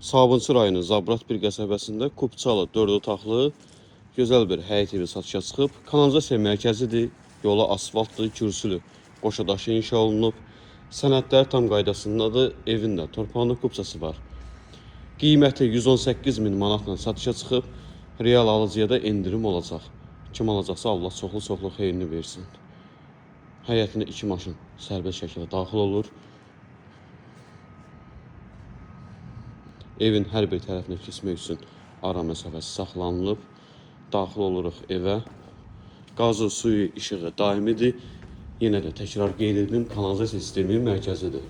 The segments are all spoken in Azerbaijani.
Sabunçu rayonu Zabrat bir qəsəbəsində Kupçalı 4 otaqlı gözəl bir həyət evi satışa çıxıb. Kanalizasiya mərkəzidir, yolu asfaltdır, kürsülü qoşadaşı inşa olunub. Sənədlər tam qaydasındadır, evində torpağında kupçası var. Qiyməti 118 min manatla satışa çıxıb, real alıcıya da endirim olacaq. Kim alacaqsa Allah çoxlu xeyrini versin. Həyətinə 2 maşın sərbəst şəkildə daxil olur. Evin hər bir tərəfinə keçmək üçün ara məsafəsi saxlanılıb. Daxil oluruq evə. Qazı, suyu, işığı daimidir. Yenə də təkrar qeyd edim, kanalizasiya sisteminin mərkəzidir.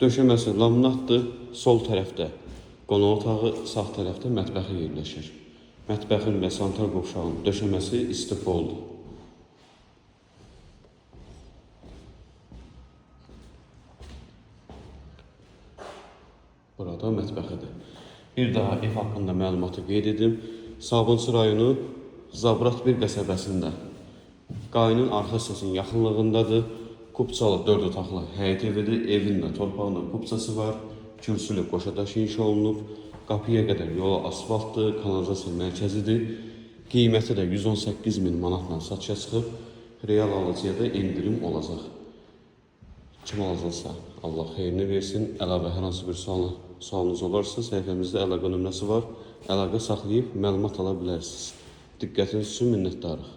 Döşəməsi laminatdır. Sol tərəfdə qonaq otağı, sağ tərəfdə mətbəxi yerləşir. Mətbəxin və sanitar qovşağının döşəməsi istifoldur. Burada mətbəxidir. Bir daha ev haqqında məlumatı qeyd edim. Sabunçu rayonu Zabrat bir qəsəbəsində. Qayının arxa hissəsinin yaxınlığındadır. Kupçalı 4 otaqlı həyət evidir. Evində torpağında kupçası var. Kürsülü qoşadaşı inşa olunub. Qapıya qədər yolu asfaltdır, kanalizasiya mərkəzidir. Qiyməti də 118 min manatla satışa çıxıb. Real alıcıya da endirim olacaq. Kim alacaqsa Allah xeyrini versin. Əlavə hər hansı bir sualınız olarsa, səhifəmizdə əlaqə nömrəsi var. Əlaqə saxlayıb məlumat ala bilərsiniz. Diqqətiniz üçün minnətdarıq.